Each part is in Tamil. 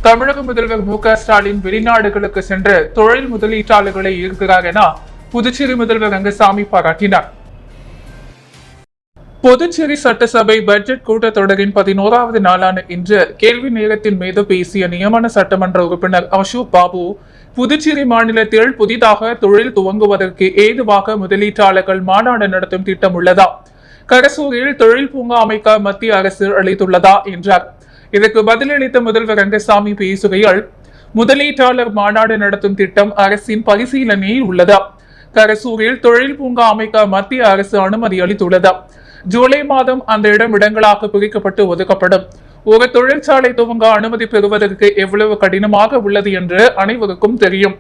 தமிழக முதல்வர் மு.க.ஸ்டாலின் வெளிநாடுகளுக்கு சென்று தொழில் முதலீட்டாளர்களை ஈர்க்கிறார் என புதுச்சேரி முதல்வர் ரங்கசாமி பாராட்டினார். புதுச்சேரி சட்டசபை பட்ஜெட் கூட்டத்தொடரின் 11வது நாளான இன்று கேள்வி நேரத்தின் மீது பேசிய நியமன சட்டமன்ற உறுப்பினர் அசோக் பாபு, புதுச்சேரி மாநிலத்தில் புதிதாக தொழில் துவங்குவதற்கு ஏதுவாக முதலீட்டாளர்கள் மாநாடு நடத்தும் திட்டம் உள்ளதா, கரசூரில் தொழில் பூங்கா அமைக்க மத்திய அரசு அளித்துள்ளதா என்றார். இதற்கு பதிலளித்த முதல்வர் ரங்கசாமி பேசுகையில், முதலீட்டாளர் மாநாடு நடத்தும் திட்டம் அரசின் பரிசீலனையில் உள்ளதா, கரசூரில் தொழில் பூங்கா அமைக்க மத்திய அரசு அனுமதி அளித்துள்ளதா, ஜூலை மாதம் அந்த இடங்களாக பிரிக்கப்பட்டு ஒதுக்கப்படும். ஒரு தொழிற்சாலை துவங்க அனுமதி பெறுவதற்கு எவ்வளவு கடினமாக உள்ளது என்று அனைவருக்கும் தெரியும்.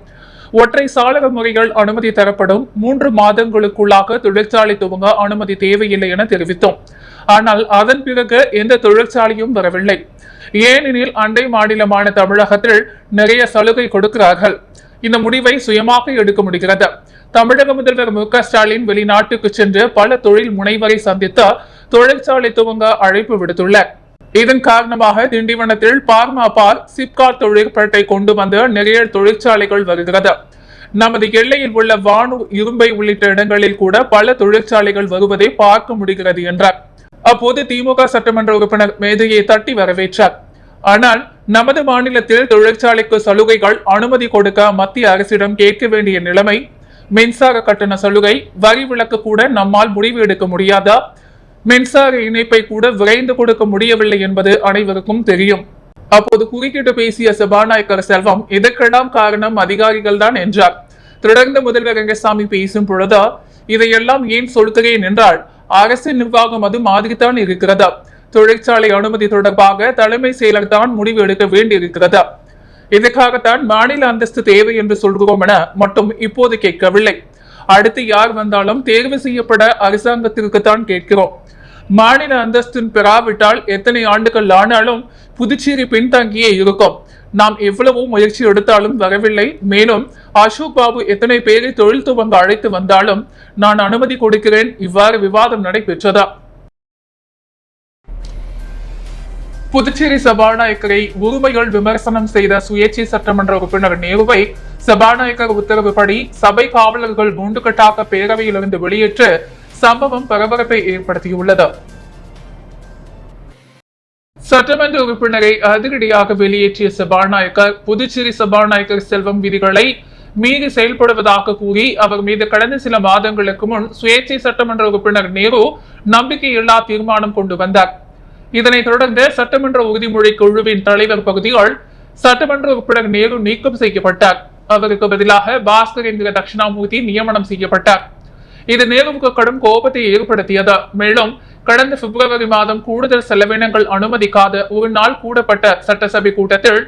ஒற்றை சாளர முறைகள் அனுமதி தரப்படும். 3 மாதங்களுக்குள்ளாக தொழிற்சாலை துவங்க அனுமதி தேவையில்லை என தெரிவித்தோம். ஆனால் அதன் பிறகு எந்த தொழிற்சாலையும் வரவில்லை. ஏனெனில் அண்டை மாநிலமான தமிழகத்தில் நிறைய சலுகை கொடுக்கிறார்கள். இந்த முடிவை சுயமாக எடுக்க முடிகிறது. தமிழக முதல்வர் மு.க.ஸ்டாலின் வெளிநாட்டுக்கு சென்று பல தொழில் முனைவரை சந்தித்து தொழிற்சாலை துவங்க அழைப்பு விடுத்துள்ளார். இதன் காரணமாக திண்டிவனத்தில் பார்மா பார், சிப்காட் தொழிற்பேட்டை கொண்டு வந்து நிறைய தொழிற்சாலைகள் வருகிறது. நமது எல்லையில் உள்ள வானு, இரும்பை உள்ளிட்ட இடங்களில் கூட பல தொழிற்சாலைகள் வருவதை பார்க்க முடிகிறது என்றார். அப்போது திமுக சட்டமன்ற உறுப்பினர் மேதையை தட்டி வரவேற்றார். ஆனால் நமது மாநிலத்தில் தொழிற்சாலைக்கு சலுகைகள் அனுமதி கொடுக்க மத்திய அரசிடம் கேட்க வேண்டிய நிலைமை, மின்சார கட்டண சலுகை, வரி விலக்கு கூட நம்மால் முடிவு எடுக்க முடியாதா, மின்சார இணைப்பை கூட விரைந்து கொடுக்க முடியவில்லை என்பது அனைவருக்கும் தெரியும். அப்போது குறுக்கிட்டு பேசிய சபாநாயகர் செல்வம், இதற்கெல்லாம் காரணம் அதிகாரிகள் தான் என்றார். தொடர்ந்து முதல்வர் ரங்கசாமி பேசும் பொழுது, இதையெல்லாம் ஏன் சொல்கிறேன் என்றால், அரசின் நிர்வாகம் அது மாதிரிதான் இருக்கிறது. தொழிற்சாலை அனுமதி தொடர்பாக தலைமை செயலர் தான் முடிவு எடுக்க வேண்டியிருக்கிறது. இதற்காகத்தான் மாநில அந்தஸ்து தேவை என்று சொல்கிறோம் என மட்டும் இப்போது கேட்கவில்லை. அடுத்து யார் வந்தாலும் தேர்வு செய்யப்பட அரசாங்கத்திற்கு தான் கேட்கிறோம். மாநில அந்தஸ்தின் பெறாவிட்டால் எத்தனை ஆண்டுகள் ஆனாலும் புதுச்சேரி பின்தங்கியே இருக்கும். நாம் எவ்வளவோ முயற்சி எடுத்தாலும் வரவில்லை. மேலும் அசோக் பாபு எத்தனை பேரை தொழில் துவங்க அழைத்து வந்தாலும் நான் அனுமதி கொடுக்கிறேன். இவ்வாறு விவாதம் நடைபெற்றதா. புதுச்சேரி சபாநாயகரை உரிமைகள் விமர்சனம் செய்த சுயேட்சை சட்டமன்ற உறுப்பினர் நேருவை சபாநாயகர் உத்தரவுப்படி சபை காவலர்கள் குண்டுகட்டாக பேரவையிலிருந்து வெளியேற்ற சம்பவம் பரபரப்பை ஏற்படுத்தியுள்ளது. சட்டமன்ற உறுப்பினரை அதிரடியாக வெளியேற்றிய சபாநாயகர் புதுச்சேரி சபாநாயகர் செல்வம் விதிகளை மீறி செயல்படுவதாக கூறி அவர் மீது கடந்த சில மாதங்களுக்கு முன் சுயேட்சை சட்டமன்ற உறுப்பினர் நேரு நம்பிக்கையில்லா தீர்மானம் கொண்டு வந்தார். இதனைத் தொடர்ந்து சட்டமன்ற உறுதிமொழி குழுவின் தலைவர் பகுதியால் சட்டமன்ற உறுப்பினர் நேரு நீக்கம் செய்யப்பட்டார். அவருக்கு பதிலாக பாஸ்கர் என்கிற தட்சிணாமூர்த்தி நியமனம் செய்யப்பட்டார். இது நேருவுக்கு கடும் கோபத்தை ஏற்படுத்தியது. மேலும் கடந்த பிப்ரவரி மாதம் கூடுதல் செலவினங்கள் அனுமதிக்காத ஒரு நாள் கூடப்பட்ட சட்டசபை கூட்டத்தில்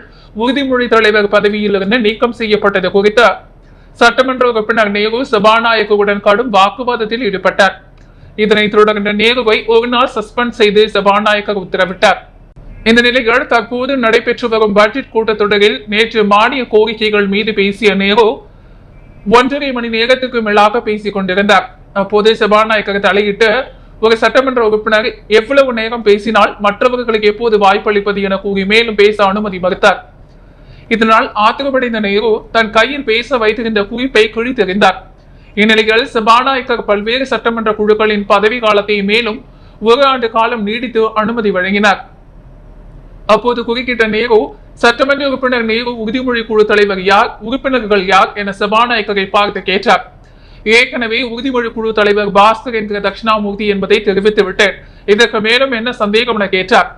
உறுதிமொழி தலைவர் பதவியிலிருந்து நீக்கம் செய்யப்பட்டது குறித்து சட்டமன்ற உறுப்பினர் நேரு சபாநாயகருடன் கடும் வாக்குவாதத்தில் ஈடுபட்டார். இதனைத் தொடர்ந்து நேருவை ஒரு நாள் சஸ்பெண்ட் செய்து சபாநாயகர் உத்தரவிட்டார். இந்த நிலையில் தற்போது நடைபெற்று வரும் பட்ஜெட் கூட்டத்தொடரில் நேற்று மானிய கோரிக்கைகள் மீது பேசிய நேரு 1.5 மணி நேரத்துக்கு மேலாக பேசிக் கொண்டிருந்தார். அப்போது சபாநாயகர் தலையிட்டு, ஒரு சட்டமன்ற உறுப்பினர் எவ்வளவு நேரம் பேசினால் மற்றவர்களுக்கு எப்போது வாய்ப்பளிப்பது என கூறி மேலும் பேச அனுமதி மறுத்தார். இதனால் ஆத்திரமடைந்த நேரு தன் கையில் பேச வைத்திருந்த குறிப்பை கிழித்தெறிந்தார். இந்நிலையில் சபாநாயகர் பல்வேறு சட்டமன்ற குழுக்களின் பதவி காலத்தை மேலும் 1 ஆண்டு காலம் நீடித்து அனுமதி வழங்கினார். அப்போது குறுக்கிட்ட நேரு, சட்டமன்ற உறுப்பினர் நேரு உறுதிமொழி குழு தலைவர் யார், உறுப்பினர்கள் யார் என சபாநாயகரை பார்த்து கேட்டார். ஏற்கனவே உறுதிமொழி குழு தலைவர் பாஸ்கர் என்கிற தட்சிணாமூர்த்தி என்பதை தெரிவித்துவிட்டேன். இதற்கு மேலும் என்ன சந்தேகம் என கேட்டார்.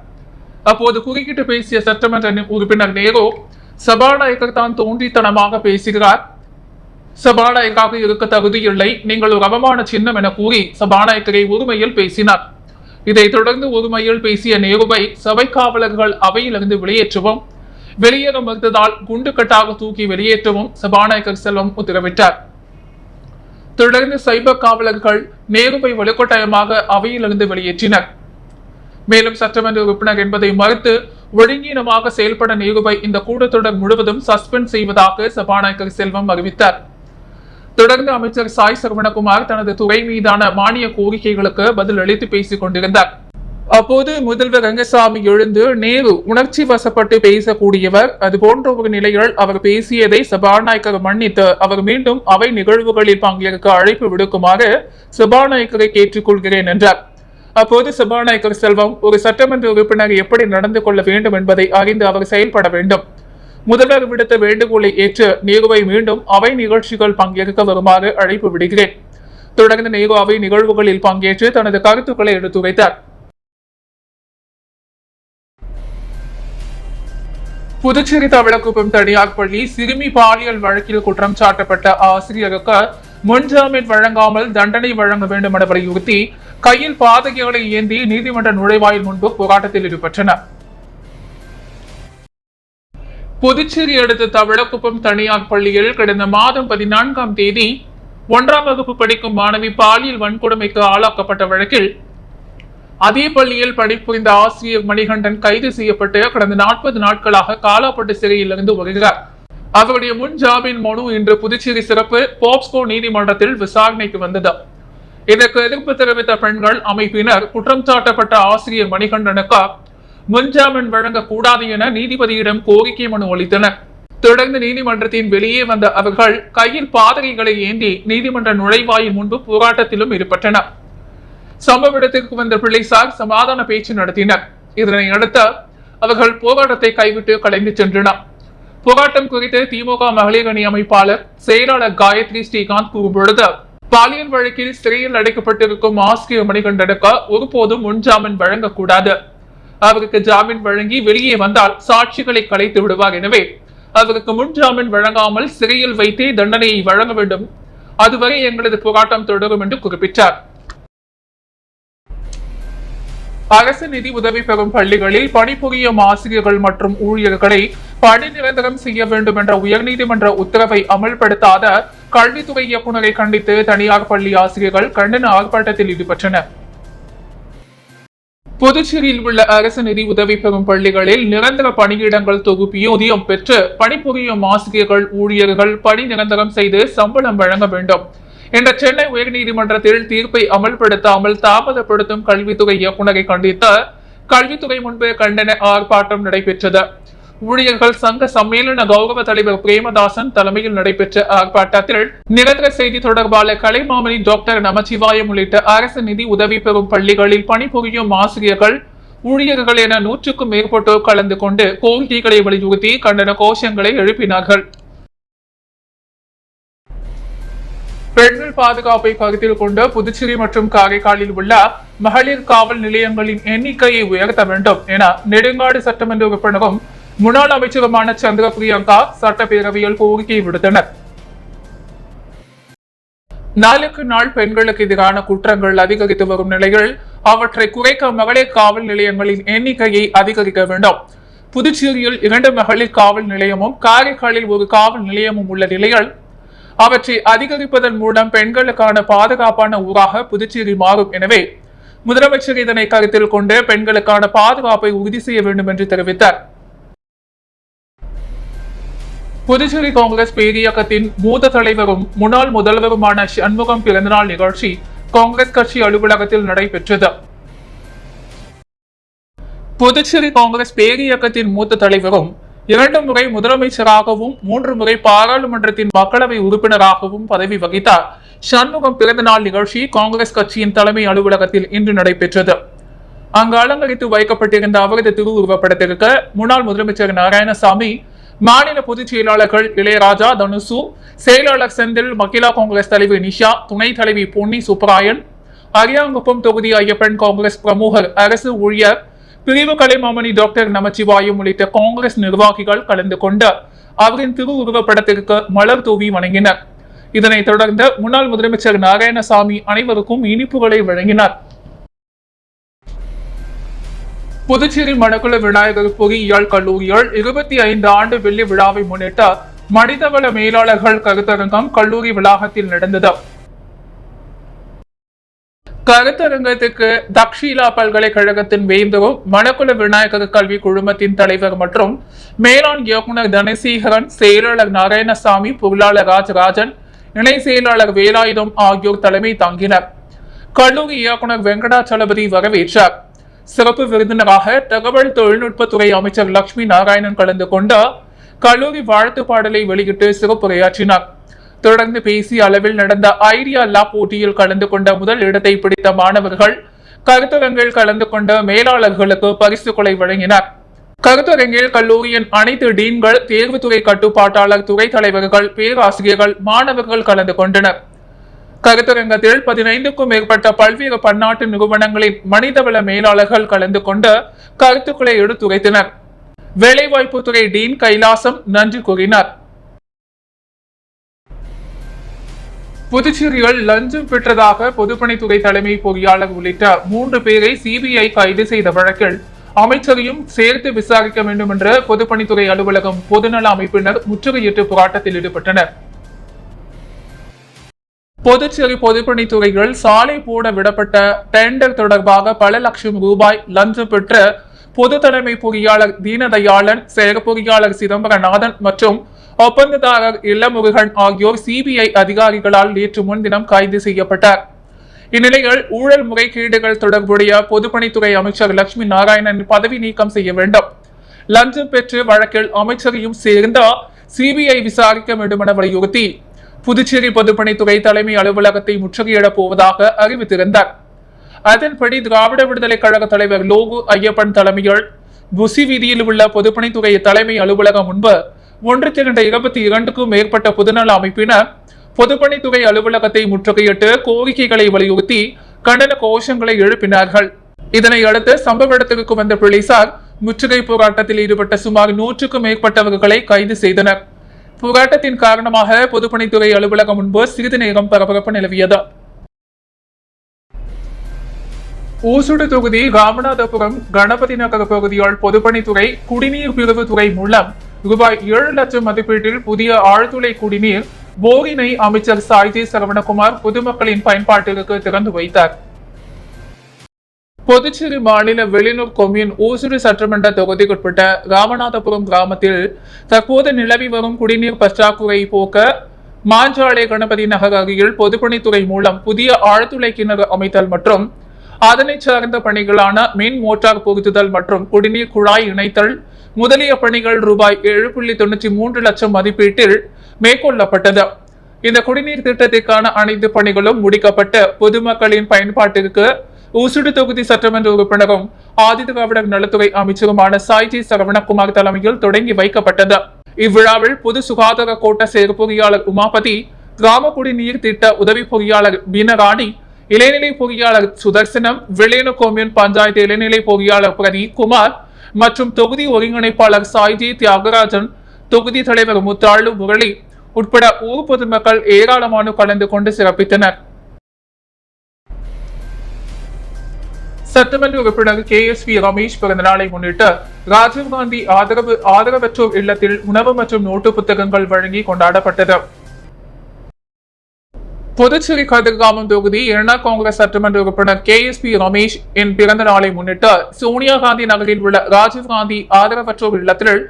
அப்போது குறுக்கிட்டு பேசிய சட்டமன்ற உறுப்பினர் நேரு, சபாநாயகர் தான் தோன்றித்தனமாக பேசுகிறார், சபாநாயகராக இருக்க தகுதியில்லை, நீங்கள் ஒரு அவமான சின்னம் என கூறி சபாநாயகரை ஒருமையில் பேசினார். இதைத் தொடர்ந்து ஒருமையில் பேசிய நேருவை சபை காவலர்கள் அவையிலிருந்து வெளியேற்றவும், வெளியேற மறுத்ததால் குண்டுகட்டாக தூக்கி வெளியேற்றவும் சபாநாயகர் செல்வம் உத்தரவிட்டார். தொடர்ந்து சைபர் காவலர்கள் நேருவை வலுக்கட்டாயமாக அவையிலிருந்து வெளியேற்றினர். மேலும் சட்டமன்ற உறுப்பினர் என்பதை மறுத்து ஒழுங்கீனமாக செயல்பட நேருவை இந்த கூட்டத்தொடர் முழுவதும் சஸ்பெண்ட் செய்வதாக சபாநாயகர் செல்வம் அறிவித்தார். தொடர்ந்து அமைச்சர் சாய் சரவணகுமார் தனது துறை மீதான மானிய கோரிக்கைகளுக்கு பதில் அளித்து பேசிக் கொண்டிருந்தார். அப்போது முதல்வர் ரங்கசாமி எழுந்து நேரு உணர்ச்சி வசப்பட்டு பேசக்கூடியவர், அது போன்ற ஒரு நிலையில் அவர் பேசியதை சபாநாயகர் மன்னித்து அவர் மீண்டும் அவை நிகழ்வுகளில் பங்கேற்க அழைப்பு விடுக்குமாறு சபாநாயகரை கேட்டுக்கொள்கிறேன் என்றார். அப்போது சபாநாயகர் செல்வம், ஒரு சட்டமன்ற உறுப்பினர் எப்படி நடந்து கொள்ள வேண்டும் என்பதை அறிந்து அவர் செயல்பட வேண்டும். முதல்வர் விடுத்த வேண்டுகோளை ஏற்று நேருவை மீண்டும் அவை நிகழ்ச்சிகள் பங்கேற்க வருமாறு அழைப்பு விடுகிறேன். தொடர்ந்து நேரு அவை நிகழ்வுகளில் பங்கேற்று தனது கருத்துக்களை எடுத்துரைத்தார். புதுச்சேரி தவளக்குப்பம் தனியார் பள்ளி சிறுமி பாலியல் வழக்கில் குற்றம் சாட்டப்பட்ட ஆசிரியருக்கு முன்ஜாமீன் வழங்காமல் தண்டனை வழங்க வேண்டும் என வலியுறுத்தி கையில் பாதகைகளை ஏந்தி நீதிமன்ற நுழைவாயில் முன்பு போராட்டத்தில் ஈடுபட்டனர். புதுச்சேரி அடுத்த தவளக்குப்பம் தனியார் பள்ளியில் கடந்த மாதம் 14ஆம் தேதி 1ஆம் வகுப்பு படிக்கும் மாணவி பாலியல் வன்கொடுமைக்கு ஆளாக்கப்பட்ட வழக்கில் அதே பள்ளியில் பணிபுரிந்த ஆசிரியர் மணிகண்டன் கைது செய்யப்பட்டு கடந்த 40 நாட்களாக காலாப்பட்டு சிறையில் இருந்து வருகிறார். அவருடைய முன் ஜாமீன் மனு இன்று புதுச்சேரி சிறப்பு போக்ஸ்கோ நீதிமன்றத்தில் விசாரணைக்கு வந்தது. இதற்கு எதிர்ப்பு தெரிவித்த பெண்கள் அமைப்பினர் குற்றம் சாட்டப்பட்ட ஆசிரியர் மணிகண்டனுக்கு முன்ஜாமீன் வழங்கக்கூடாது என நீதிபதியிடம் கோரிக்கை மனு அளித்தனர். தொடர்ந்து நீதிமன்றத்தின் வெளியே வந்த அவர்கள் கையில் பாதகைகளை ஏந்தி நீதிமன்ற நுழைவாயில் முன்பு போராட்டத்திலும் ஈடுபட்டனர். சம்பவ இடத்திற்கு வந்த போலீசார் சமாதான பேச்சு நடத்தினர். இதனை அடுத்து அவர்கள் போராட்டத்தை கைவிட்டு கலைந்து சென்றனர். போராட்டம் குறித்து திமுக மகளிர் அணி அமைப்பாளர் செயலாளர் காயத்ரி ஸ்ரீகாந்த் கூறும்பொழுது, பாலியல் வழக்கில் சிறையில் அடைக்கப்பட்டிருக்கும் ஆசிரியர் மணிகண்டனுக்கு ஒருபோதும் முன்ஜாமீன் வழங்கக்கூடாது. அவருக்கு ஜாமீன் வழங்கி வெளியே வந்தால் சாட்சிகளை கலைத்து விடுவார். எனவே அவருக்கு முன்ஜாமீன் வழங்காமல் சிறையில் வைத்தே தண்டனையை வழங்க வேண்டும். அதுவரை எங்களது போராட்டம் தொடரும் என்று குறிப்பிட்டார். அரசு நிதி உதவி பெறும் பள்ளிகளில் பணிபுரியும் ஆசிரியர்கள் மற்றும் ஊழியர்களை பணி நிரந்தரம் செய்ய வேண்டும் என்ற உயர்நீதிமன்ற உத்தரவை அமல்படுத்தாத கல்வித்துறை இயக்குநரை கண்டித்து தனியார் பள்ளி ஆசிரியர்கள் கண்டன ஆர்ப்பாட்டத்தில் ஈடுபட்டனர். புதுச்சேரியில் உள்ள அரசு நிதி உதவி பெறும் பள்ளிகளில் நிரந்தர பணியிடங்கள் தொகுப்பியூதியம் பெற்று பணிபுரியும் ஆசிரியர்கள் ஊழியர்கள் பணி நிரந்தரம் செய்து சம்பளம் வழங்க வேண்டும் என்ற சென்னை உயர்நீதிமன்றத்தில் தீர்ப்பை அமல்படுத்தாமல் தாமதப்படுத்தும் கல்வித்துறை இயக்குநரை கண்டித்து கல்வித்துறை முன்பு கண்டன ஆர்ப்பாட்டம் நடைபெற்றது. ஊழியர்கள் சங்க சம்மேளன கௌரவ தலைவர் பிரேமதாசன் தலைமையில் நடைபெற்ற ஆர்ப்பாட்டத்தில் நிரந்தர செய்தி தொடர்பாளர் கலைமாமணி டாக்டர் நமச்சிவாயம் உள்ளிட்ட அரசு நிதி உதவி பெறும் பள்ளிகளில் பணிபுரியும் ஆசிரியர்கள் ஊழியர்கள் என 100க்கும் மேற்பட்டோர் கலந்து கொண்டு கோரிக்கைகளை வலியுறுத்தி கண்டன கோஷங்களை எழுப்பினார்கள். பெண்கள் பாதுகாப்பை கருத்தில் கொண்டு புதுச்சேரி மற்றும் காரைக்காலில் உள்ள மகளிர் காவல் நிலையங்களின் எண்ணிக்கையை உயர்த்த வேண்டும் என நெடுங்காடு சட்டமன்ற உறுப்பினரும் முன்னாள் அமைச்சருமான சந்திர பிரியங்கா சட்டப்பேரவையில் கோரிக்கை விடுத்தனர். நாளுக்கு நாள் பெண்களுக்கு எதிரான குற்றங்கள் அதிகரித்து வரும் நிலையில் அவற்றை குறைக்க மகளிர் காவல் நிலையங்களின் எண்ணிக்கையை அதிகரிக்க வேண்டும். புதுச்சேரியில் 2 மகளிர் காவல் நிலையமும் காரைக்காலில் ஒரு காவல் நிலையமும் உள்ள நிலையில் அவற்றை அதிகரிப்பதன் மூலம் பெண்களுக்கான பாதுகாப்பான ஊராக புதுச்சேரி மாறும். எனவே முதலமைச்சர் இதனை கருத்தில் கொண்டு பெண்களுக்கான பாதுகாப்பை உறுதி செய்ய வேண்டும் என்று தெரிவித்தார். புதுச்சேரி காங்கிரஸ் பேரியக்கத்தின் மூத்த தலைவரும் முன்னாள் முதல்வருமான சண்முகம் பிறந்தநாள் நிகழ்ச்சி காங்கிரஸ் கட்சி அலுவலகத்தில் நடைபெற்றது. புதுச்சேரி காங்கிரஸ் பேரியக்கத்தின் மூத்த தலைவரும் 2 முறை முதலமைச்சராகவும் 3 முறை பாராளுமன்றத்தின் மக்களவை உறுப்பினராகவும் பதவி வகித்தார் சண்முகம் பிறந்தநாள் நிகழ்ச்சி காங்கிரஸ் கட்சியின் தலைமை அலுவலகத்தில் இன்று நடைபெற்றது. அங்கு அலங்கரித்து வைக்கப்பட்டிருந்த அவரது திருவுருவப்படத்திற்கு முன்னாள் முதலமைச்சர் நாராயணசாமி, மாநில பொதுச் செயலாளர்கள் இளையராஜா, தனுசு, செயலாளர் செந்தில், மகிழா காங்கிரஸ் தலைவர் நிஷா, துணைத் தலைவி பொன்னி சுப்பராயன், அரியாங்குப்பம் தொகுதி ஐயப்பன் காங்கிரஸ் பிரமுகர், அரசு ஊழியர் பிரிவு கலைமாமணி டாக்டர் நமச்சிவாயம் உள்ளிட்ட காங்கிரஸ் நிர்வாகிகள் கலந்து கொண்டு அவரின் திருவுருவப்படத்திற்கு மலர் தூவி வணங்கினர். இதனைத் தொடர்ந்து முன்னாள் முதலமைச்சர் நாராயணசாமி அனைவருக்கும் இனிப்புகளை வழங்கினார். புதுச்சேரி மணக்குள விநாயகர் பொறியியல் கல்லூரியில் 25 ஆண்டு வெள்ளி விழாவை முன்னிட்டு மனிதவள மேலாளர்கள் கருத்தரங்கம் கல்லூரி வளாகத்தில் நடந்தது. கருத்தரங்கத்துக்கு தக்ஷீலா பல்கலைக்கழகத்தின் வேந்தரும் மணக்குள விநாயகர் கல்வி குழுமத்தின் தலைவர் மற்றும் மேலாண் இயக்குநர் தனசேகரன், செயலாளர் நாராயணசாமி, பொருளாளர் ராஜராஜன், இணை செயலாளர் வேலாயுதம் ஆகியோர் தலைமை தாங்கினர். கல்லூரி இயக்குநர் வெங்கடாச்சலபதி வரவேற்றார். சிறப்பு விருந்தினராக தகவல் தொழில்நுட்பத்துறை அமைச்சர் லட்சுமி நாராயணன் கலந்து கொண்ட கல்லூரி வாழ்த்து பாடலை வெளியிட்டு சிறப்புரையாற்றினார். தொடர்ந்து பேசிய அளவில் நடந்த ஐடியா லேப் போட்டியில் கலந்து கொண்ட முதல் இடத்தை பிடித்த மாணவர்கள் கருத்தரங்கில் கலந்து கொண்ட மேலாளர்களுக்கு பரிசுகளை வழங்கினார். கருத்தரங்கில் கல்லூரியின் அனைத்து டீன்கள், தேர்வுத்துறை கட்டுப்பாட்டாளர், துறை தலைவர்கள், பேராசிரியர்கள், மாணவர்கள் கலந்து கொண்டனர். கருத்தரங்கத்தில் 15க்கும் மேற்பட்ட பல்வேறு பன்னாட்டு நிறுவனங்களின் மனிதவள மேலாளர்கள் கலந்து கொண்டு கருத்துக்களை எடுத்துரைத்தனர். வேலைவாய்ப்புத்துறை டீன் கைலாசம் நன்றி கூறினார். புதுச்சேரியில் லஞ்சம் பெற்றதாக பொதுப்பணித்துறை தலைமை பொறியாளர் உள்ளிட்ட 3 பேரை சிபிஐ கைது செய்த வழக்கில் அமைச்சரையும் சேர்த்து விசாரிக்க வேண்டும் என்று பொதுப்பணித்துறை அலுவலகம் பொதுநல அமைப்பினர் முற்றுகையிட்டு போராட்டத்தில் ஈடுபட்டனர். புதுச்சேரி பொதுப்பணித்துறையில் சாலை போட விடப்பட்ட டெண்டர் தொடர்பாக பல லட்சம் ரூபாய் லஞ்சம் பெற்ற பொது தலைமை பொறியாளர் தீனதயாளன், செயற் பொறியாளர் சிதம்பரநாதன் மற்றும் ஒப்பந்ததாரர் இளமுருகன் ஆகியோர் சிபிஐ அதிகாரிகளால் நேற்று முன்தினம் கைது செய்யப்பட்டார். இந்நிலையில் ஊழல் முறைகேடுகள் தொடர்புடைய பொதுப்பணித்துறை அமைச்சர் லட்சுமி நாராயணன் பதவி நீக்கம் செய்ய வேண்டும், லஞ்சம் பெற்று வழக்கில் அமைச்சரையும் சேர்ந்த சிபிஐ விசாரிக்க வேண்டும் என வலியுறுத்தி புதுச்சேரி பொதுப்பணித்துறை தலைமை அலுவலகத்தை முற்றுகையிடப் போவதாக அறிவித்திருந்தார். அதன்படி திராவிட விடுதலை கழக தலைவர் லோகு ஐயப்பன் தலைமையில் புசி வீதியில் உள்ள பொதுப்பணித்துறை தலைமை அலுவலகம் முன்பு 122க்கும் மேற்பட்ட பொதுநல அமைப்பினர் பொதுப்பணித்துறை அலுவலகத்தை முற்றுகையிட்டு கோரிக்கைகளை வலியுறுத்தி கண்டன கோஷங்களை எழுப்பினார்கள். இதனை அடுத்து சம்பவ இடத்திற்கு வந்த போலீசார் முற்றுகை போராட்டத்தில் ஈடுபட்ட சுமார் 100க்கும் மேற்பட்டவர்களை கைது செய்தனர். போராட்டத்தின் காரணமாக பொதுப்பணித்துறை அலுவலகம் முன்பு சிறிது நேரம் பரபரப்பு நிலவியது. ஊசுடு தொகுதி ராமநாதபுரம் கணபதி நகர் பகுதியால் பொதுப்பணித்துறை குடிநீர் பிரிவு துறை மூலம் ரூபாய் 7 லட்சம் மதிப்பீட்டில் புதிய ஆழ்துளை குடிநீர் போரினை அமைச்சர் சாய்ஜி சரவணகுமார் பொதுமக்களின் பயன்பாட்டிற்கு திறந்து வைத்தார். புதுச்சேரி மாநில வெளியூர் கொம்யூன் ஊசுடு சட்டமன்ற தொகுதிக்குட்பட்ட ராமநாதபுரம் கிராமத்தில் தற்போது நிலவி வரும் குடிநீர் பற்றாக்குறை போக்க மாஞ்சாலை கணபதி நகர் அருகில் பொதுப்பணித்துறை மூலம் புதிய ஆழ்துளை கிணறு அமைத்தல் மற்றும் அதனை சார்ந்த பணிகளான மின் மோட்டார் பொருத்துதல் மற்றும் குடிநீர் குழாய் இணைத்தல் முதலிய பணிகள் ரூபாய் 7.93 லட்சம் மதிப்பீட்டில் மேற்கொள்ளப்பட்டது. இந்த குடிநீர் திட்டத்திற்கான அனைத்து பணிகளும் முடிக்கப்பட்டு பொதுமக்களின் பயன்பாட்டிற்கு ஊசுடு தொகுதி சட்டமன்ற உறுப்பினரும் ஆதிதிராவிடர் நலத்துறை அமைச்சருமான சாய்ஜி சரவணகுமார் தலைமையில் தொடங்கி வைக்கப்பட்டது. இவ்விழாவில் பொது சுகாதார கோட்ட செயற் பொறியாளர் உமாபதி, கிராம குடிநீர் திட்ட உதவி பொறியாளர் பீனராணி, இளைநிலை பொறியாளர் சுதர்சனம், வெளியூர் கொம்யூன் பஞ்சாயத்து இளைநிலை பொறியாளர் பிரதீப் குமார் மற்றும் தொகுதி ஒருங்கிணைப்பாளர் சாய்ஜி தியாகராஜன், தொகுதி தலைவர் முத்தாளு முரளி உட்பட ஊர் பொதுமக்கள் ஏராளமான கலந்து கொண்டு சிறப்பித்தனர். சட்டமன்ற உறுப்பினர் KSV ரமேஷ் பிறந்தநாளை முன்னிட்டு ராஜீவ்காந்தி ஆதரவற்றோர் இல்லத்தில் உணவு மற்றும் நோட்டு புத்தகங்கள் வழங்கி கொண்டாடப்பட்டது. புதுச்சேரி கதிர்காமம் தொகுதி என்ஆர் காங்கிரஸ் சட்டமன்ற உறுப்பினர் KSV ரமேஷ் என் பிறந்த நாளை முன்னிட்டு சோனியா காந்தி நகரில் உள்ள ராஜீவ்காந்தி ஆதரவற்றோர் இல்லத்தில்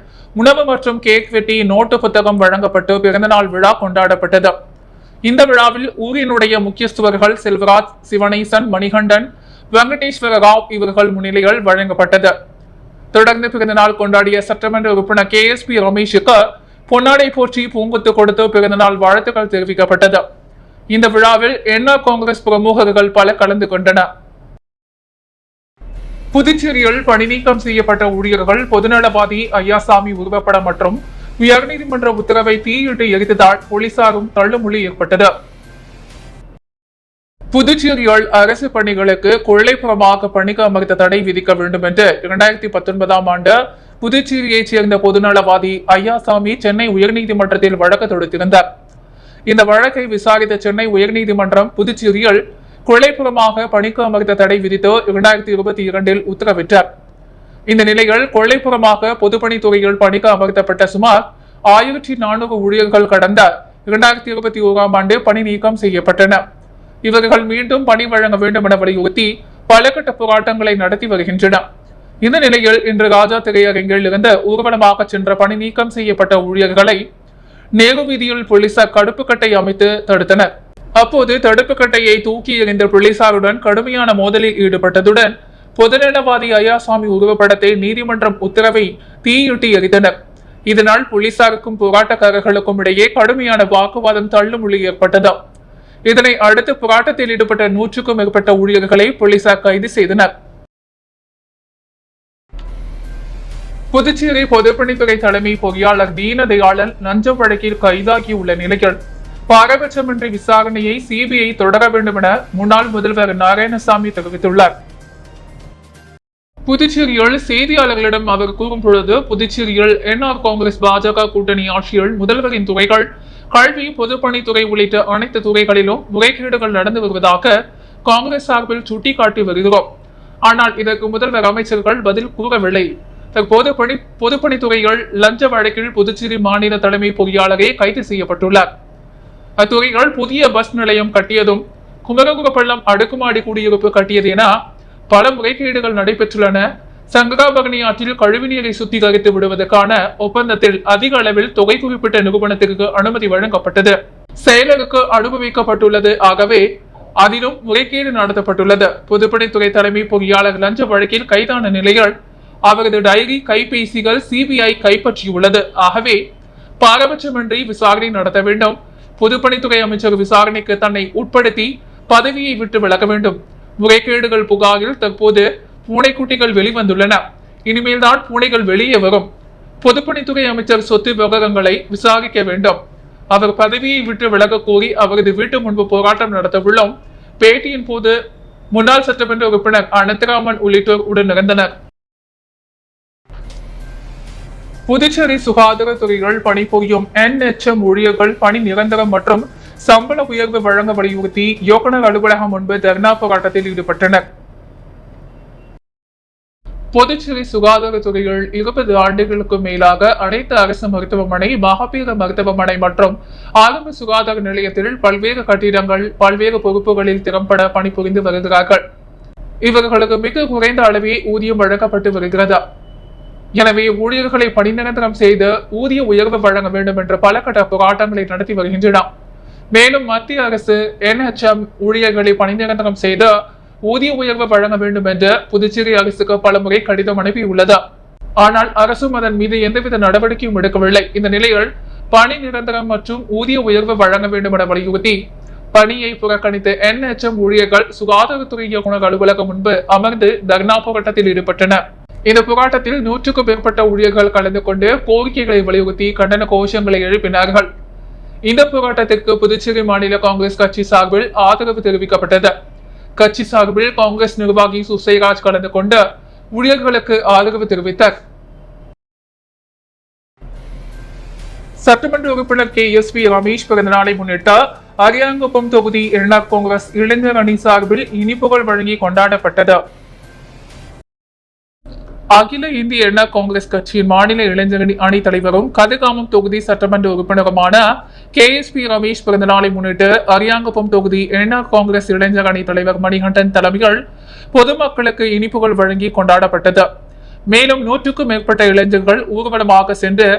உணவு மற்றும் கேக் வெட்டி நோட்டு புத்தகம் வழங்கப்பட்டு பிறந்தநாள் விழா கொண்டாடப்பட்டது. இந்த விழாவில் ஊரினுடைய முக்கியஸ்தவர்கள் செல்வராஜ், சிவனேசன், மணிகண்டன், வெங்கடேஸ்வர ராவ் இவர்கள் முன்னிலையில் வழங்கப்பட்டது. தொடர்ந்து பிறந்தநாள் கொண்டாடிய சட்டமன்ற உறுப்பினர் KSV ரமேஷுக்கு பொன்னாடை போற்றி பூங்குத்து கொடுத்து பிறந்தநாள் வாழ்த்துக்கள் தெரிவிக்கப்பட்டது. இந்த விழாவில் என்ஆர் காங்கிரஸ் பிரமுகர்கள் பல கலந்து கொண்டனர். புதுச்சேரியில் பணி நீக்கம் செய்யப்பட்ட ஊழியர்கள் பொதுநலவாதி ஐயாசாமி உருவப்படம் மற்றும் உயர்நீதிமன்ற உத்தரவை தீயிட்டு எரித்ததால் போலீசாரும் தள்ளுமுள்ளி ஏற்பட்டது. புதுச்சேரியில் அரசு பணிகளுக்கு கொள்ளைப்புறமாக பணிக்கு அமர்த்த தடை விதிக்க வேண்டும் என்று 2019ஆம் ஆண்டு புதுச்சேரியைச் சேர்ந்த பொதுநலவாதி ஐயாசாமி சென்னை உயர்நீதிமன்றத்தில் வழக்கு தொடுத்திருந்தார். இந்த வழக்கை விசாரித்த சென்னை உயர்நீதிமன்றம் புதுச்சேரியில் கொள்ளைப்புறமாக பணிக்கு அமர்த்த தடை விதித்து 2022இல் உத்தரவிட்டார். இந்த நிலையில் கொள்ளைப்புறமாக பொதுப்பணித்துறையில் பணிக்கு அமர்த்தப்பட்ட சுமார் 1400 ஊழியர்கள் கடந்த 2021ஆம் ஆண்டு பணி நீக்கம் செய்யப்பட்டனர். இவர்கள் மீண்டும் பணி வழங்க வேண்டும் என வலியுறுத்தி பல கட்ட போராட்டங்களை நடத்தி வருகின்றனர். இந்த நிலையில் இன்று ராஜா திரையரங்கில் இருந்து ஊர்வலமாக சென்ற பணி நீக்கம் செய்யப்பட்ட ஊழியர்களை நேரு வீதியில் போலீசார் தடுப்பு கட்டை அமைத்து தடுத்தனர். அப்போது தடுப்பு கட்டையை தூக்கி எறிந்த போலீசாருடன் கடுமையான மோதலில் ஈடுபட்டதுடன் பொதுநலவாதி ஐயாசாமி உருவப்படத்தை நீதிமன்றம் உத்தரவை தீயிட்டு எரித்தனர். இதனால் போலீசாருக்கும் போராட்டக்காரர்களுக்கும் இடையே கடுமையான வாக்குவாதம் தள்ளுமுள்ளி ஏற்பட்டது. இதனை அடுத்து போராட்டத்தில் ஈடுபட்ட 100க்கும் மேற்பட்ட ஊழியர்களை போலீசார் கைது செய்தனர். புதுச்சேரி பொதுப்பணித்துறை தலைமை பொறியாளர் தீனதயாளன் லஞ்ச வழக்கில் கைதாகியுள்ள நிலையில் பாரபட்சமின்றி விசாரணையை சிபிஐ தொடர வேண்டும் என முன்னாள் முதல்வர் நாராயணசாமி தெரிவித்துள்ளார். புதுச்சேரியில் செய்தியாளர்களிடம் அவர் கூறும் பொழுது, புதுச்சேரியில் என்ஆர் காங்கிரஸ் பாஜக கூட்டணி ஆட்சியில் முதல்வரின் துறைகள் கல்வி, பொதுப்பணித்துறை உள்ளிட்ட அனைத்து துறைகளிலும் முறைகேடுகள் நடந்து வருவதாக காங்கிரஸ் சார்பில் சுட்டிக்காட்டி வருகிறோம். ஆனால் இதற்கு முதல்வர் அமைச்சர்கள் பதில் கூறவில்லை. தற்போது பொதுப்பணித்துறைகள் லஞ்ச வழக்கில் புதுச்சேரி மாநில தலைமை பொறியாளரே கைது செய்யப்பட்டுள்ளார். அத்துறைகள் புதிய பஸ் நிலையம் கட்டியதும், குமரகுரப்பள்ளம் அடுக்குமாடி குடியிருப்பு கட்டியது என பல முறைகேடுகள் நடைபெற்றுள்ளன. சங்கராபரணி ஆற்றில் கழிவுநீரை சுத்திகரித்து விடுவதற்கான ஒப்பந்தத்தில் அதிக அளவில் தொகை குறிப்பிட்ட நிறுவனத்திற்கு அனுமதி வழங்கப்பட்டது. செயலருக்கு அனுபவிக்கப்பட்டுள்ளது. ஆகவே அதிலும் முறைகேடு நடத்தப்பட்டுள்ளது. பொதுப்பணித்துறை தலைமை பொறியாளர் லஞ்ச வழக்கில் கைதான நிலையில் அவரது டைரி, கைபேசிகள் சிபிஐ கைப்பற்றியுள்ளது. ஆகவே பாரபட்சமின்றி விசாரணை நடத்த வேண்டும். பொதுப்பணித்துறை அமைச்சர் விசாரணைக்கு தன்னை உட்படுத்தி பதவியை விட்டு விலக வேண்டும். முறைகேடுகள் புகாரில் தற்போது பூனைக்குட்டிகள் வெளிவந்துள்ளன. இனிமேல் தான் பூனைகள் வெளியே வரும். பொதுப்பணித்துறை அமைச்சர் சொத்து விவகாரங்களை விசாரிக்க வேண்டும். அவர் பதவியை விட்டு விலக கோரி அவரது வீட்டு முன்பு போராட்டம் நடத்த உள்ளோம். பேட்டியின் போது முன்னாள் சட்டமன்ற உறுப்பினர் அனந்தராமன் உள்ளிட்டோர் உடனிருந்தனர். புதுச்சேரி சுகாதாரத்துறையில் பணிபுரியும் NHM ஊழியர்கள் பணி நிரந்தரம் மற்றும் சம்பள உயர்வு வழங்க வலியுறுத்தி இயக்குநர் அலுவலகம் முன்பு தர்ணா போராட்டத்தில் ஈடுபட்டனர். புதுச்சேரி சுகாதாரத்துறையில் 20 ஆண்டுகளுக்கு மேலாக அனைத்து அரசு மருத்துவமனை, மகப்பேறு மருத்துவமனை மற்றும் ஆரம்ப சுகாதார நிலையத்தில் பல்வேறு கட்டிடங்கள், பல்வேறு பொறுப்புகளில் திறம்பட பணிபுரிந்து வருகிறார்கள். இவர்களுக்கு மிக குறைந்த அளவே ஊதியம் வழங்கப்பட்டு வருகிறது. எனவே ஊழியர்களை பணி நிரந்தரம் செய்து ஊதிய உயர்வு வழங்க வேண்டும் என்ற பல கட்ட போராட்டங்களை நடத்தி வருகின்றன. மேலும் மத்திய அரசு NHM ஊழியர்களை பணி நிரந்தரம் செய்து ஊதிய உயர்வு வழங்க வேண்டும் என்று புதுச்சேரி அரசுக்கு பல முறை கடிதம் அனுப்பியுள்ளது. ஆனால் அரசும் அதன் மீது எந்தவித நடவடிக்கையும் எடுக்கவில்லை. இந்த நிலையில் பணி நிரந்தரம் மற்றும் ஊதிய உயர்வு வழங்க வேண்டும் என வலியுறுத்தி பணியை புறக்கணித்த NHM ஊழியர்கள் சுகாதாரத்துறை இயக்குநர் அலுவலகம் முன்பு அமர்ந்து தர்ணா போராட்டத்தில் ஈடுபட்டனர். இந்த போராட்டத்தில் 100க்கும் மேற்பட்ட ஊழியர்கள் கலந்து கொண்டு கோரிக்கைகளை வலியுறுத்தி கண்டன கோஷங்களை எழுப்பினார்கள். இந்த போராட்டத்திற்கு புதுச்சேரி மாநில காங்கிரஸ் கட்சி சார்பில் ஆதரவு தெரிவிக்கப்பட்டது. கட்சி சார்பில் காங்கிரஸ் நிர்வாகி சுசைராஜ் கலந்து கொண்டு ஊழியர்களுக்கு ஆதரவு தெரிவித்தார். சட்டமன்ற உறுப்பினர் KSV ரமேஷ் பிறந்த நாளை முன்னிட்டு அரியாங்குப்பம் தொகுதி என்ஆர் காங்கிரஸ் இளைஞர் அணி சார்பில் இனிப்புகள் வழங்கி கொண்டாடப்பட்டது. அகில இந்திய என்ஆர் காங்கிரஸ் கட்சியின் மாநில இளைஞர் அணி தலைவரும் கதிர்காமம் தொகுதி சட்டமன்ற உறுப்பினருமான KSV ரமேஷ் பிறந்த நாளை முன்னிட்டு அரியாங்குப்பம் தொகுதி என்ஆர் காங்கிரஸ் இளைஞர் அணி தலைவர் மணிகண்டன் தலைமையில் பொதுமக்களுக்கு இனிப்புகள் வழங்கி கொண்டாடப்பட்டது. மேலும் 100க்கும் மேற்பட்ட இளைஞர்கள் ஊர்வலமாக சென்று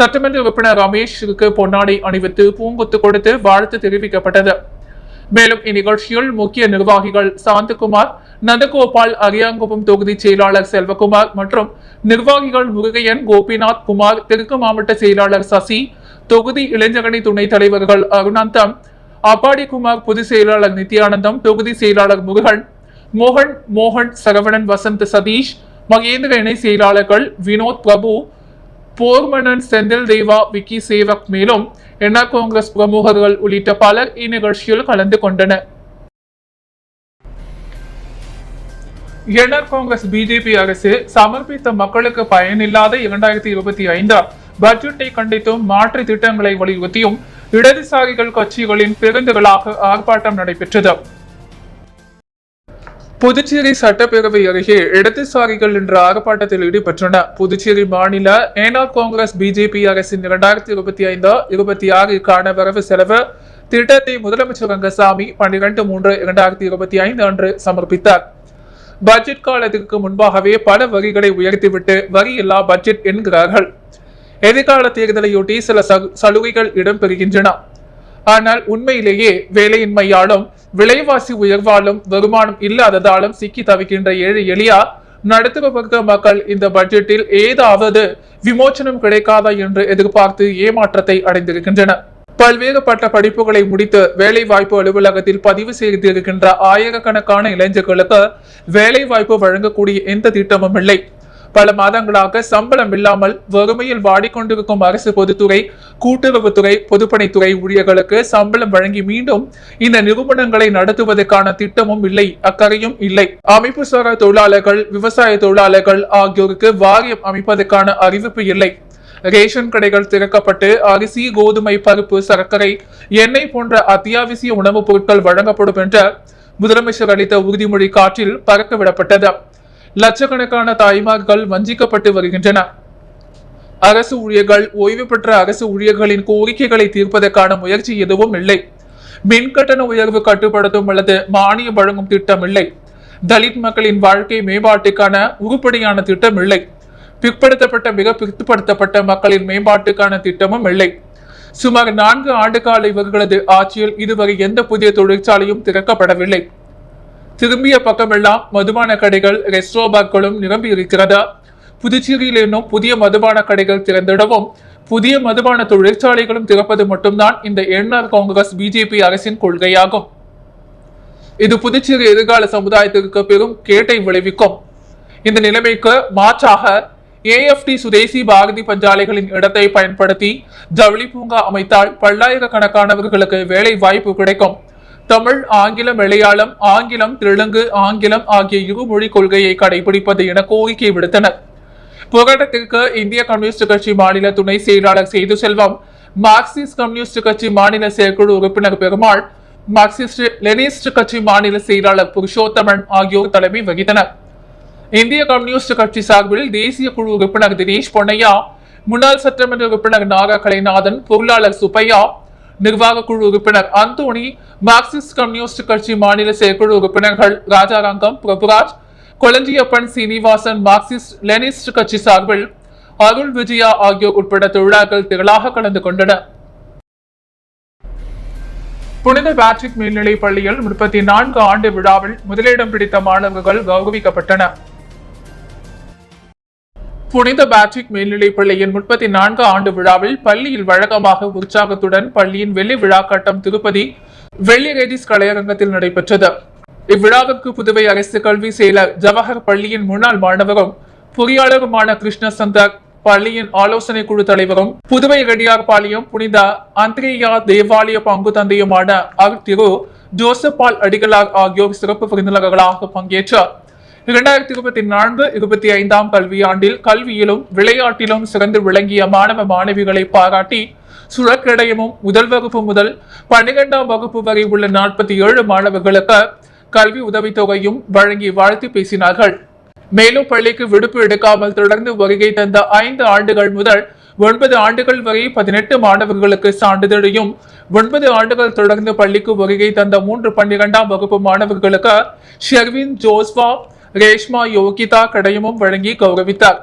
சட்டமன்ற உறுப்பினர் ரமேஷுக்கு பொன்னாடை அணிவித்து பூங்கொத்து கொடுத்து வாழ்த்து தெரிவிக்கப்பட்டது. மேலும் இந்நிகழ்ச்சியில் முக்கிய நிர்வாகிகள் சாந்தகுமார், நந்தகோபால், அரியாங்குப்பம் தொகுதி செயலாளர் செல்வகுமார் மற்றும் நிர்வாகிகள் முருகையன், கோபிநாத் குமார், தெற்கு மாவட்ட செயலாளர் சசி, தொகுதி இளைஞரணி துணைத் தலைவர்கள் அருணாந்தம், அப்பாடிக்குமார், பொதுச் செயலாளர் நித்யானந்தம், தொகுதி செயலாளர் முருகன், மோகன், சரவணன், வசந்த், சதீஷ், மகேந்திர இணை செயலாளர்கள் வினோத், பிரபு, போர்மனன், செந்தில் தேவா, விக்கி சேவக், மேலும் என்ஆர் காங்கிரஸ் பிரமுகர்கள் உள்ளிட்ட பலர் இந்நிகழ்ச்சியில் கலந்து கொண்டனர். என்ஆர் காங்கிரஸ் பிஜேபி அரசு சமர்ப்பித்த மக்களுக்கு பயனில்லாத 2025 பட்ஜெட்டை கண்டித்தும் மாற்று திட்டங்களை வலியுறுத்தியும் இடதுசாரிகள் கட்சிகளின் பேருந்துகளாக ஆர்ப்பாட்டம் நடைபெற்றது. புதுச்சேரி சட்டப்பேரவை அருகே இடதுசாரிகள் என்ற ஆர்ப்பாட்டத்தில் ஈடுபட்டனர். புதுச்சேரி மாநில என்ஆர் காங்கிரஸ் பிஜேபி அரசின் 2025-26 வரவு செலவு திட்டத்தை முதலமைச்சர் ரங்கசாமி 12/3/2025 அன்று சமர்ப்பித்தார். பட்ஜெட் காலத்திற்கு முன்பாகவே பல வரிகளை உயர்த்திவிட்டு வரி இல்லா பட்ஜெட் என்கிறார்கள். எதிர்கால தேர்தலையொட்டி சில சலுகைகள் இடம்பெறுகின்றன. ஆனால் உண்மையிலேயே வேலையின்மையாலும் விலைவாசி உயர்வாலும் வருமானம் இல்லாததாலும் சிக்கி தவிக்கின்ற ஏழை எளிய நடுத்தர வர்க்க மக்கள் இந்த பட்ஜெட்டில் ஏதாவது விமோச்சனம் கிடைக்காதா என்று எதிர்பார்த்து ஏமாற்றத்தை அடைந்திருக்கின்றனர். பல்வேறுபட்ட படிப்புகளை முடித்து வேலை வாய்ப்பு அலுவலகத்தில் பதிவு செய்திருக்கின்ற ஆயிரக்கணக்கான இளைஞர்களுக்கு வேலை வாய்ப்பு வழங்கக்கூடிய எந்த திட்டமும் இல்லை. பல மாதங்களாக சம்பளம் இல்லாமல் வறுமையில் வாடிக்கொண்டிருக்கும் அரசு பொதுத்துறை, கூட்டுறவுத்துறை, பொதுப்பணித்துறை ஊழியர்களுக்கு சம்பளம் வழங்கி மீண்டும் இந்த நிறுவனங்களை நடத்துவதற்கான திட்டமும் இல்லை, அக்கறையும் இல்லை. அமைப்பு சாரா தொழிலாளர்கள், விவசாய தொழிலாளர்கள் ஆகியோருக்கு வாரியம் அமைப்பதற்கான அறிவிப்பு இல்லை. ரேஷன் கடைகள் திறக்கப்பட்டு அரிசி, கோதுமை, பருப்பு, சர்க்கரை, எண்ணெய் போன்ற அத்தியாவசிய உணவுப் பொருட்கள் வழங்கப்படும் என்ற முதலமைச்சர் அளித்த உறுதிமொழி காற்றில் பறக்கவிடப்பட்டது. லட்சக்கணக்கான தாய்மார்கள் வஞ்சிக்கப்பட்டு வருகின்றனர். அரசு ஊழியர்கள், ஓய்வு பெற்ற அரசு ஊழியர்களின் கோரிக்கைகளை தீர்ப்பதற்கான முயற்சி எதுவும் இல்லை. மின் கட்டண உயர்வு கட்டுப்படுத்தும் அல்லது மானியம் வழங்கும் திட்டம் இல்லை. தலித் மக்களின் வாழ்க்கை மேம்பாட்டுக்கான உருப்படியான திட்டம் இல்லை. பிற்படுத்தப்பட்ட, மிக பிற்படுத்தப்பட்ட மக்களின் மேம்பாட்டுக்கான திட்டமும் இல்லை. சுமார் 4 ஆண்டு கால இவர்களது ஆட்சியில் இதுவரை எந்த புதிய தொழிற்சாலையும் திறக்கப்படவில்லை. திரும்பிய பக்கமெல்லாம் மதுபான கடைகள், ரெஸ்டோபாக்களும் நிரம்பி இருக்கிறது. புதுச்சேரியில் இன்னும் புதிய மதுபான கடைகள் திறந்திடவும் புதிய மதுபான தொழிற்சாலைகளும் திறப்பது மட்டும்தான் இந்த என்ஆர் காங்கிரஸ் பிஜேபி அரசின் கொள்கையாகும். இது புதுச்சேரி எதிர்கால சமுதாயத்திற்கு பெரும் கேட்டை விளைவிக்கும். இந்த நிலைமைக்கு மாற்றாக AFT சுதேசி பாரதி பஞ்சாலைகளின் இடத்தை பயன்படுத்தி ஜவுளி பூங்கா அமைத்தால் பல்லாயிரக்கணக்கானவர்களுக்கு வேலை வாய்ப்பு கிடைக்கும். தமிழ், ஆங்கிலம், மலையாளம், ஆங்கிலம், தெலுங்கு, ஆங்கிலம் ஆகிய இருமொழி கொள்கையை கடைபிடிப்பது என கோரிக்கை விடுத்தனர். போராட்டத்திற்கு இந்திய கம்யூனிஸ்ட் கட்சி மாநில துணை செயலாளர் சேது செல்வம், மார்க்சிஸ்ட் கம்யூனிஸ்ட் கட்சி மாநில செயற்குழு உறுப்பினர் பெருமாள், மார்க்சிஸ்ட் லெனினிஸ்ட் கட்சி மாநில செயலாளர் புருஷோத்தமன் ஆகியோர் தலைமை வகித்தனர். இந்திய கம்யூனிஸ்ட் கட்சி சார்பில் தேசிய குழு உறுப்பினர் தினேஷ் பொன்னையா, முன்னாள் சட்டமன்ற உறுப்பினர் நாகா கலைநாதன், பொருளாளர் சுப்பையா, நிர்வாக குழு உறுப்பினர் அந்தோணி, மார்க்சிஸ்ட் கம்யூனிஸ்ட் கட்சி மாநில செயற்குழு உறுப்பினர்கள் ராஜாரங்கம், பிரபுராஜ், கொளஞ்சியப்பன், சீனிவாசன், மார்க்சிஸ்ட் லெனினிஸ்ட் கட்சி சார்பில் அருள் விஜயா ஆகியோர் உட்பட தொழிலாளர்கள் திரளாக கலந்து கொண்டனர். புனித பேட்ரிக் மேல்நிலைப் பள்ளியில் 34 ஆண்டு விழாவில் முதலிடம் பிடித்த மாணவர்கள் கௌரவிக்கப்பட்டனர். புனித பேட்ரிக் மேல்நிலைப் பள்ளியின் 34 ஆண்டு விழாவில் பள்ளியில் வழக்கமாக உற்சாகத்துடன் பள்ளியின் வெள்ளி விழா கட்டம் திருப்பதி வெள்ளி ரேடிஸ் கலையரங்கத்தில் நடைபெற்றது. இவ்விழாவிற்கு புதுவை அரசு கல்வி செயலர் ஜவஹர், பள்ளியின் முன்னாள் மாணவரும் பொறியாளருமான கிருஷ்ணசந்தர், பள்ளியின் ஆலோசனை குழு தலைவரும் புதுவை ரெடியார்பாளையம் புனித அந்திரேயா தேவாலய பங்கு தந்தையுமான திரு ஜோசப் பால் அடிகளார் ஆகியோர் சிறப்பு விருந்தினர்களாக பங்கேற்றார். 2024-25 கல்வியாண்டில் கல்வியிலும் விளையாட்டிலும் சிறந்து விளங்கிய மாணவ மாணவிகளை பாராட்டி சுழற்கடையமும் முதல் வகுப்பு முதல் 12ஆம் வகுப்பு வரை உள்ள 47 மாணவர்களுக்கு கல்வி உதவித்தொகையும் வழங்கி வாழ்த்து பேசினார்கள். மேலும் பள்ளிக்கு விடுப்பு எடுக்காமல் தொடர்ந்து வருகை தந்த 5 ஆண்டுகள் முதல் 9 ஆண்டுகள் வரை 18 மாணவர்களுக்கு சான்றிதழையும், 9 ஆண்டுகள் தொடர்ந்து பள்ளிக்கு வருகை தந்த 3 12ஆம் வகுப்பு மாணவர்களுக்கு ஷெர்வின், ஜோஸ்வா, ரேஷ்மா, யோகிதா கடையமும் வழங்கி கௌரவித்தார்.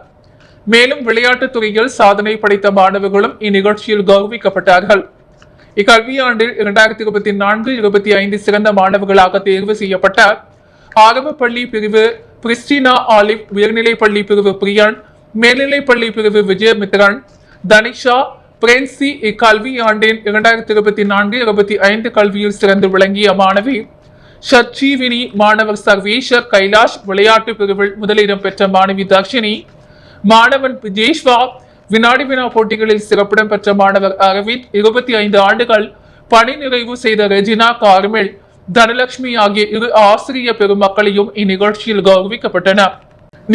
மேலும் விளையாட்டுத் துறையில் சாதனை படைத்த மாணவர்களும் இந்நிகழ்ச்சியில் கௌரவிக்கப்பட்டார்கள். இக்கல்வியாண்டில் 2024-25 சிறந்த மாணவர்களாக தேர்வு செய்யப்பட்ட ஆரம்ப பள்ளி பிரிவு கிறிஸ்டினா ஆலிவ், உயர்நிலைப் பள்ளி பிரிவு பிரியன், மேல்நிலைப் பள்ளி பிரிவு விஜயமித்ரன், தனிஷா, பிரென்சி இக்கல்வியாண்டின் 2024-25 கல்வியில் சிறந்து விளங்கிய மாணவி ஷச்சீவினி, மாணவர் சர்வேஷர் கைலாஷ், விளையாட்டு பிரிவில் முதலிடம் பெற்ற மாணவி தர்ஷினி, மாணவன் விஜேஷ்வா, வினாடி வினா போட்டிகளில் சிறப்பிடம் பெற்ற மாணவர் அரவிந்த், 25 ஆண்டுகள் பணி நிறைவு செய்த ரெஜினா, கார்மெல், தனலட்சுமி ஆகிய 2 ஆசிரியர் பெருமக்களையும் இந்நிகழ்ச்சியில் கௌரவிக்கப்பட்டனர்.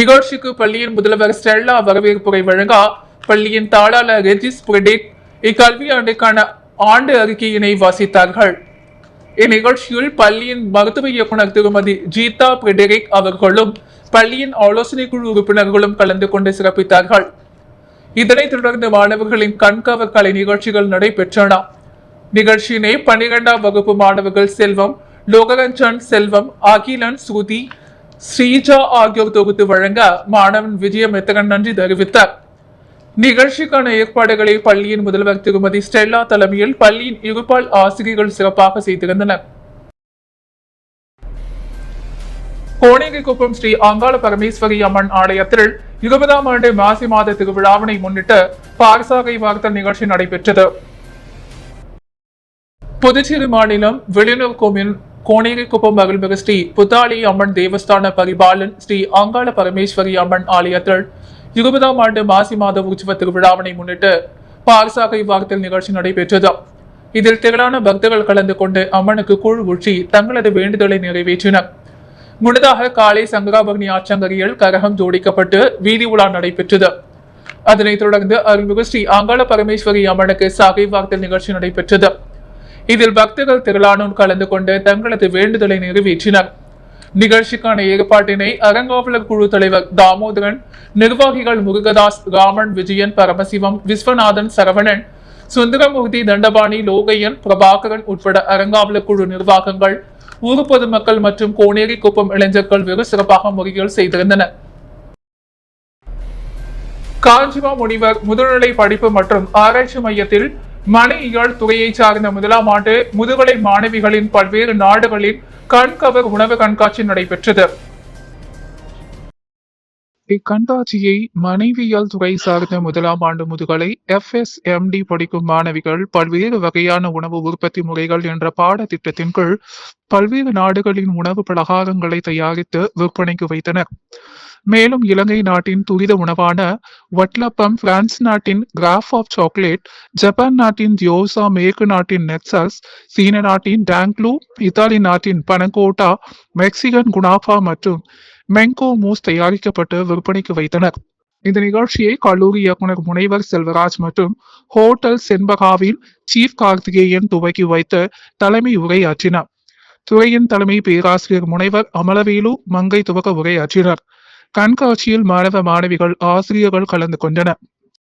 நிகழ்ச்சிக்கு பள்ளியின் முதல்வர் ஸ்டெல்லா வரவேற்புரை வழங்க பள்ளியின் தாளாளர் ரெஜிஸ் பிரெடிக் இக்கல்வியாண்டுக்கான ஆண்டு அறிக்கையினை வாசித்தார்கள். இந்நிகழ்ச்சியில் பள்ளியின் மருத்துவ இயக்குனர் திருமதி ஜீதா பிரெடரிக் அவர்களும் பள்ளியின் ஆலோசனை குழு உறுப்பினர்களும் கலந்து கொண்டு சிறப்பித்தார்கள். இதனைத் தொடர்ந்து மாணவர்களின் கண்கவர் கலை நிகழ்ச்சிகள் நடைபெற்றன. நிகழ்ச்சியினை 12ஆம் வகுப்பு மாணவர்கள் செல்வம், லோகரஞ்சன், செல்வம், அகிலன், ஸ்ருதி, ஸ்ரீஜா ஆகியோர் தொகுத்து வழங்க மாணவன் விஜயமித்ரன் நன்றி தெரிவித்தார். நிகழ்ச்சிக்கான ஏற்பாடுகளை பள்ளியின் முதல்வர் திருமதி ஸ்டெல்லா தலைமையில் பள்ளியின் இருபால் ஆசிரியர்கள் சிறப்பாக செய்திருந்தனர். கோணேரிக்குப்பம் ஸ்ரீ அங்காள பரமேஸ்வரி அம்மன் ஆலயத்தில் 20ஆம் ஆண்டு மாசி மாத திருவிழாவினை முன்னிட்டு பாரசாகை வார்த்தல் நிகழ்ச்சி நடைபெற்றது. புதுச்சேரி மாநிலம் வெளியூர் கோவில் கோணேரிக்குப்பம் அருள்மிகு ஸ்ரீ புத்தாளி அம்மன் தேவஸ்தான பரிபாலன் ஸ்ரீ அங்காள பரமேஸ்வரி அம்மன் ஆலயத்தில் 20ஆம் ஆண்டு மாசி மாத உற்சவ திருவிழாவினை முன்னிட்டு பாரசாகை வார்த்தல் நிகழ்ச்சி நடைபெற்றது. இதில் திரளான பக்தர்கள் கலந்து கொண்டு அம்மனுக்கு கூழ் ஊற்றி தங்களது வேண்டுதலை நிறைவேற்றினர். முன்னதாக காலை சங்கராபரணி ஆற்றங்கரையில் கரகம் ஜோடிக்கப்பட்டு வீதி உலா நடைபெற்றது. அதனைத் தொடர்ந்து அருள்மிகு ஸ்ரீ அங்காள பரமேஸ்வரி அம்மனுக்கு சாகை வார்த்தல் நிகழ்ச்சி நடைபெற்றது. இதில் பக்தர்கள் திரளானோர் கலந்து கொண்டு தங்களது வேண்டுதலை நிறைவேற்றினர். நிகழ்ச்சிக்கான ஏற்பாட்டினை அறங்காவலர் குழு தலைவர் தாமோதரன், நிர்வாகிகள் முருகதாஸ், ராமன், விஜயன், பரமசிவம், விஸ்வநாதன், சரவணன், சுந்தரமூர்த்தி, தண்டபாணி, லோகையன், பிரபாகரன் உட்பட அறங்காவலர் குழு நிர்வாகங்கள், ஊர் பொதுமக்கள் மற்றும் கோனேரி குப்பம் இளைஞர்கள் வெகு சிறப்பாக முறையில் செய்திருந்தனர். காஞ்சிமா முனிவர் முதுநிலை படிப்பு மற்றும் ஆராய்ச்சி மையத்தில் மனையியல் துறையை சார்ந்த 1ஆம் ஆண்டு முதுகலை மாணவிகளின் பல்வேறு நாடுகளின் கண்கவர் உணவு கண்காட்சி நடைபெற்றது. இக்கண்காட்சியை மனைவியல் துறை சார்ந்த 1ஆம் ஆண்டு முதுகலை FSMD படிக்கும் மாணவிகள் பல்வேறு வகையான உணவு உற்பத்தி முறைகள் என்ற பாடத்திட்டத்தின் கீழ் பல்வேறு நாடுகளின் உணவு பலகாரங்களை தயாரித்து விற்பனைக்கு வைத்தனர். மேலும் இலங்கை நாட்டின் துரித உணவான வட்லப்பம், பிரான்ஸ் நாட்டின் கிராஃப் ஆஃப் சாக்லேட், ஜப்பான் நாட்டின் தியோசா, மேற்கு நாட்டின் நெக்சஸ், சீன நாட்டின் டாங்க்லூ, இத்தாலி நாட்டின் பனகோட்டா, மெக்சிகன் குனாஃபா மற்றும் மெங்கோ மூஸ் தயாரிக்கப்பட்டு விற்பனைக்கு வைத்தனர். இந்த நிகழ்ச்சியை கல்லூரி இயக்குனர் முனைவர் செல்வராஜ் மற்றும் ஹோட்டல் செண்பகாவின் சீஃப் கார்த்திகேயன் துவக்கி வைத்து தலைமை உரையாற்றினார். துறையின் தலைமை பேராசிரியர் முனைவர் அமலவேலு மங்கை துவக்க உரையாற்றினர். கண்காட்சியில் மாணவ மாணவிகள், ஆசிரியர்கள் கலந்து கொண்டனர்.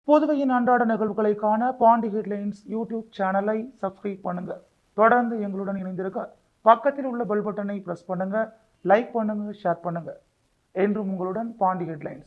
புதுவையின் அன்றாட நிகழ்வுகளை காண பாண்டி ஹெட்லைன்ஸ் யூடியூப் சேனலை சப்ஸ்கிரைப் பண்ணுங்க. தொடர்ந்து எங்களுடன் இணைந்திருக்க பக்கத்தில் உள்ள பெல் பட்டனை பிரஸ் பண்ணுங்க, லைக் பண்ணுங்க, ஷேர் பண்ணுங்க. என்றும் உங்களுடன் பாண்டி ஹெட்லைன்ஸ்.